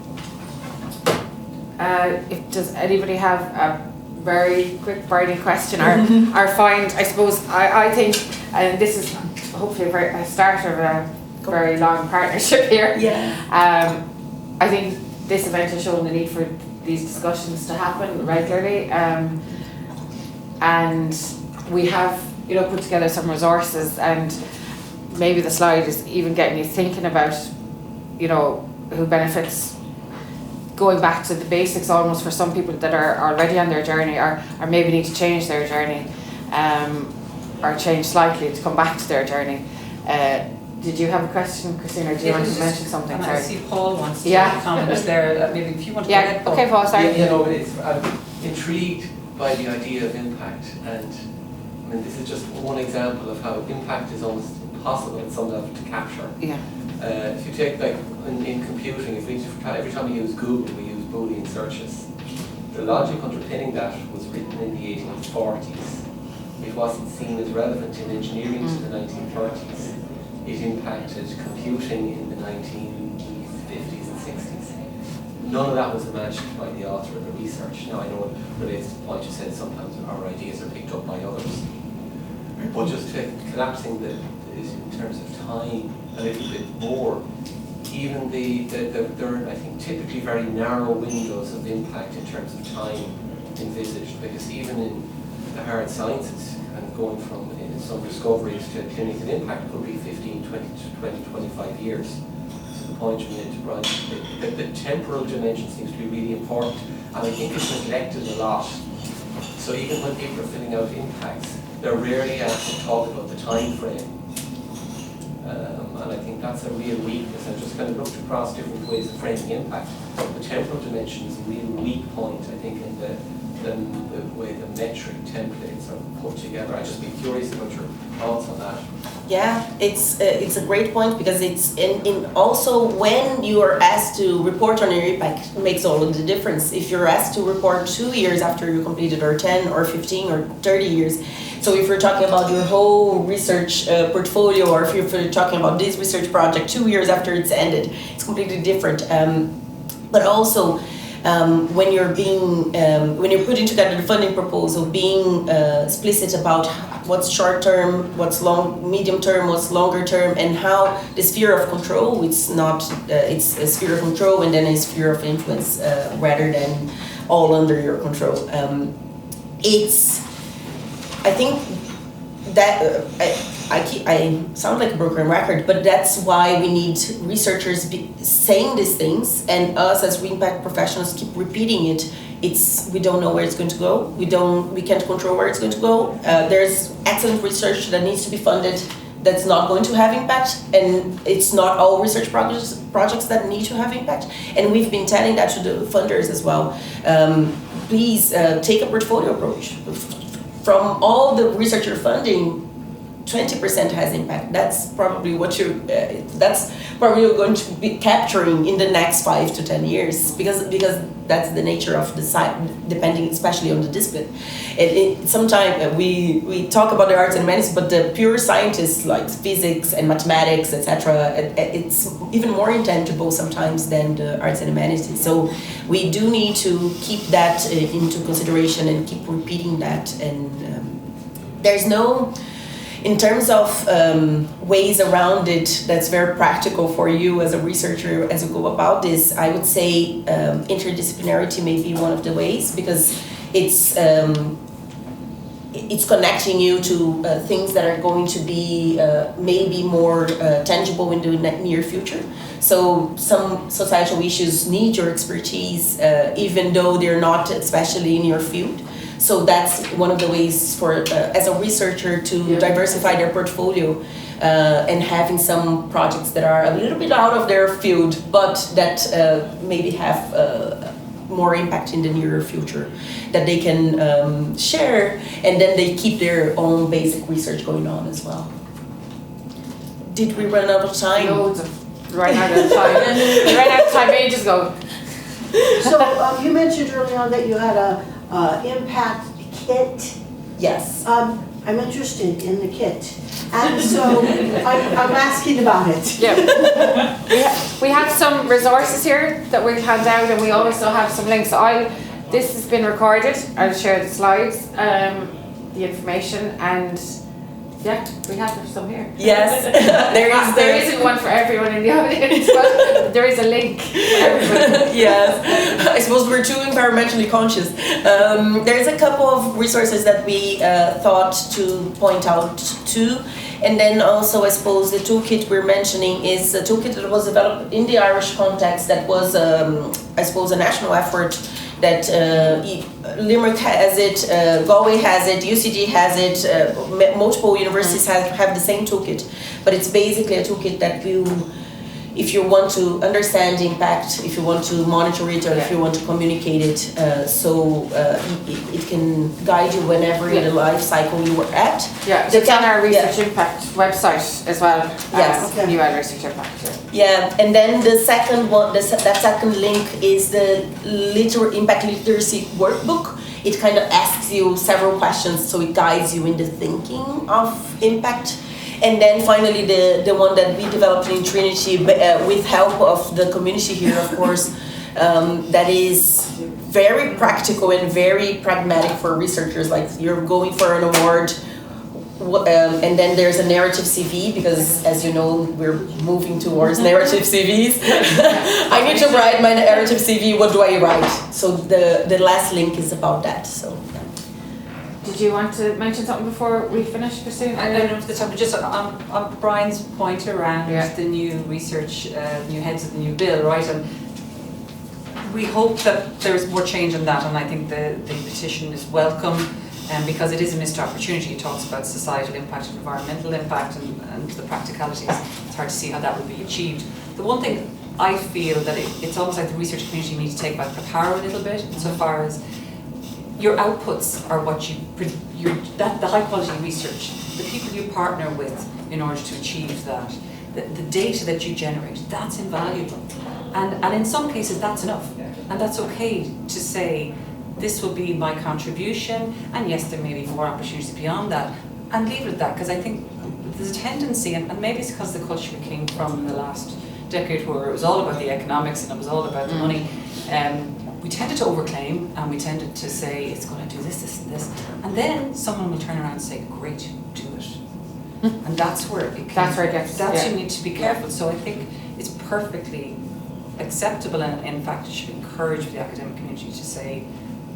Does anybody have a very quick burning question or find? I suppose I think, and this is hopefully a start of a very long partnership here. Yeah. I think this event has shown the need for these discussions to happen regularly, and we have put together some resources, and maybe the slide is even getting you thinking about who benefits, going back to the basics almost for some people that are already on their journey or maybe need to change their journey, or change slightly to come back to their journey. Did you have a question, Christina, or do you want to mention something? I see Paul wants to Yeah. comment there. Maybe if you want to go ahead, Paul. Okay, Paul, sorry. I'm intrigued by the idea of impact, and I mean, this is just one example of how impact is almost impossible at some level to capture. Yeah. If you take like in computing, every time we use Google, we use Boolean searches. The logic underpinning that was written in the 1840s. It wasn't seen as relevant in engineering to the 1930s. It impacted computing in the 1950s and 60s. None of that was imagined by the author of the research. Now I know it relates to the point you said sometimes our ideas are picked up by others. But just collapsing in terms of time a little bit more, even there are, I think, typically very narrow windows of impact in terms of time envisaged, because even in the hard sciences, and going from some discoveries to clinical impact could be 15, 20, 25 years. So the point you made, Brian. The temporal dimension seems to be really important, and I think it's neglected a lot. So even when people are filling out impacts, they're rarely asked to talk about the time frame. And I think that's a real weakness. I've just kind of looked across different ways of framing impact. The temporal dimension is a real weak point, I think, in the way the metric templates are put together. I'd just be curious about your thoughts on that. Yeah, it's a great point, because it's in also when you are asked to report on your impact, it makes all of the difference. If you're asked to report 2 years after you completed, or 10 or 15 or 30 years, so if you're talking about your whole research portfolio, or if you're talking about this research project 2 years after it's ended, it's completely different. But also, when you're putting together the funding proposal, being explicit about what's short term, what's medium term, what's longer term, and how the sphere of control, it's a sphere of control and then a sphere of influence, rather than all under your control. I think that I sound like a broken record, but that's why we need researchers saying these things, and us as impact professionals keep repeating it. We don't know where it's going to go. We can't control where it's going to go. There's excellent research that needs to be funded that's not going to have impact, and it's not all research projects that need to have impact. And we've been telling that to the funders as well. Please take a portfolio approach. From all the researcher funding, 20% has impact. That's probably what you're going to be capturing in the next 5 to 10 years, because that's the nature of the site, depending especially on the discipline. Sometimes we talk about the arts and humanities, but the pure scientists like physics and mathematics, etc., it's even more intangible sometimes than the arts and humanities. So we do need to keep that into consideration and keep repeating that. And there's no, in terms of ways around it that's very practical for you as a researcher as you go about this, I would say interdisciplinarity may be one of the ways, because it's connecting you to things that are going to be maybe more tangible in the near future. So some societal issues need your expertise, even though they're not especially in your field. So that's one of the ways for as a researcher to diversify their portfolio, and having some projects that are a little bit out of their field, but that maybe have more impact in the nearer future, that they can share, and then they keep their own basic research going on as well. Did we run out of time? Loads of ran out of time. We ran out of time ages ago. So you mentioned early on that you had a impact kit. Yes. I'm interested in the kit, and so I'm asking about it. Yeah. We have some resources here that we'll hand out, and we also have some links. This has been recorded. I'll share the slides, the information, and yeah, we have some here. Yes. There isn't one for everyone in the audience, but there is a link for everyone. Yes. I suppose we're too environmentally conscious. There's a couple of resources that we thought to point out too. And then also, I suppose, the toolkit we're mentioning is a toolkit that was developed in the Irish context that was, I suppose, a national effort that Limerick has it, Galway has it, UCD has it, multiple universities have the same toolkit. But it's basically a toolkit that if you want to understand impact, if you want to monitor it, or if you want to communicate it, so it can guide you whenever in the life cycle you were at. Yeah, it's on our Research Impact website as well. Yes. UL Research Impact. Yeah, and then the second one, that second link is the Impact Literacy Workbook. It kind of asks you several questions, so it guides you in the thinking of impact. And then finally, the one that we developed in Trinity with help of the community here, of course, that is very practical and very pragmatic for researchers. Like, you're going for an award, and then there's a narrative CV, because as you know, we're moving towards narrative CVs. I need to write my narrative CV. What do I write? So the last link is about that. So. Yeah. did you want to mention something before we finish, Christine? I don't know if the topic, just on Brian's point around the new research, new heads of the new bill, right? And we hope that there's more change in that, and I think the petition is welcome, because it is a missed opportunity. It talks about societal impact and environmental impact and the practicalities. It's hard to see how that will be achieved. The one thing I feel that it's almost like the research community needs to take back the power a little bit, insofar as your outputs are what the high quality research, the people you partner with in order to achieve that, the data that you generate, that's invaluable. And in some cases that's enough. And that's okay to say, this will be my contribution, and yes, there may be more opportunities beyond that, and leave it at that, because I think there's a tendency, and maybe it's because the culture we came from in the last decade where it was all about the economics and it was all about the money. We tended to overclaim, and we tended to say it's going to do this, this, and this, and then someone will turn around and say, "Great, do it," and that's where it can, that's where it gets. You need to be careful. So I think it's perfectly acceptable, and in fact, it should encourage the academic community to say,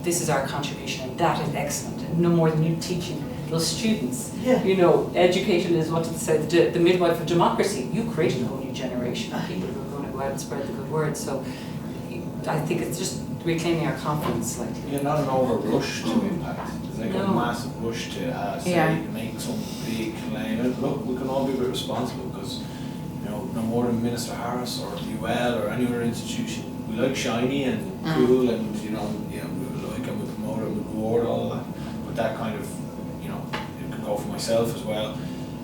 "This is our contribution, and that is excellent." And no more than you teaching those students. You know, education is what it said, the midwife of democracy. You created a whole new generation of people who are going to go out and spread the good word. So I think it's just reclaiming our confidence slightly. Yeah, not an over rush to impact. It's like a massive rush to say, make some big claim. And look, we can all be a bit responsible, because no more than Minister Harris or UL or any other institution. We like shiny and cool, and we like and we promote and we reward all of that. But that kind of, it can go for myself as well.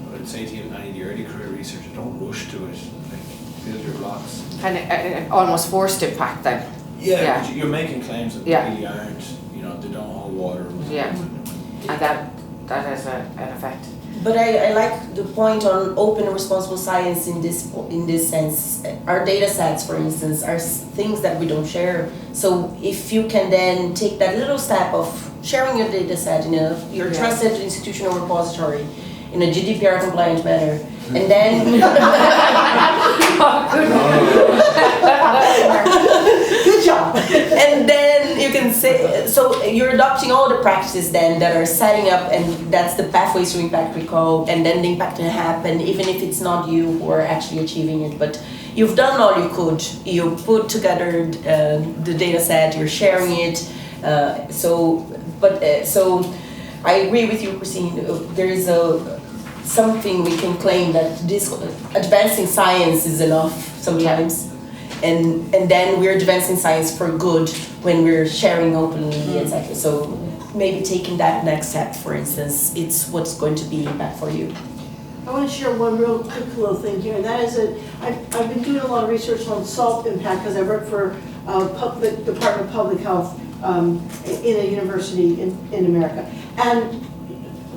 But I'd say to you, any of the early career researchers, don't rush to it. Like, build your blocks. And almost forced impact then. Yeah. But you're making claims that really aren't, they don't hold water. And that has an effect. But I like the point on open and responsible science in this sense. Our data sets, for instance, are things that we don't share. So if you can then take that little step of sharing your data set in your trusted institutional repository in a GDPR compliant manner, and then good job. And then you can say, so you're adopting all the practices then that are setting up, and that's the pathways to impact we call, and then the impact can happen even if it's not you who are actually achieving it. But you've done all you could. You put together the data set, you're sharing it. So I agree with you, Christine. There is something we can claim that this advancing science is enough sometimes, and then we're advancing science for good when we're sharing openly, etc. So maybe taking that next step, for instance, it's what's going to be impact for you. I want to share one real quick little thing here, and that is that I've been doing a lot of research on salt impact because I work for the Department of Public Health in a university in America. And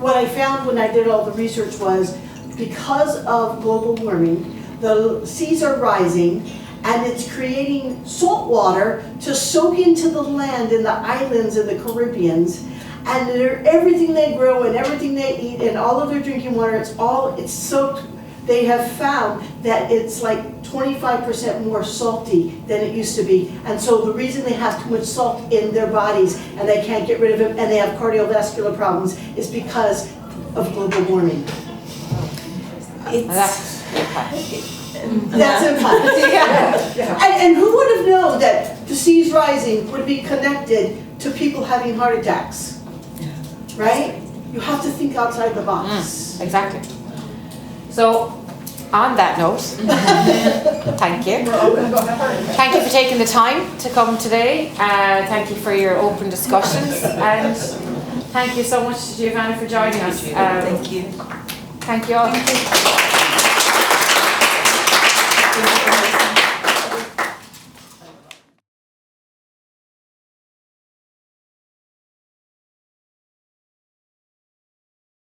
what I found when I did all the research was, because of global warming, the seas are rising, and it's creating salt water to soak into the land in the islands in the Caribbeans, and everything they grow and everything they eat and all of their drinking water, it's soaked. They have found that it's like 25% more salty than it used to be. And so the reason they have too much salt in their bodies and they can't get rid of it and they have cardiovascular problems is because of global warming. That's impact. That's impact. And who would have known that the seas rising would be connected to people having heart attacks? Right? You have to think outside the box. Exactly. So, on that note, thank you. Thank you for taking the time to come today. Thank you for your open discussions. And thank you so much, Giovanna, for joining us. Thank you. Thank you all. Thank you.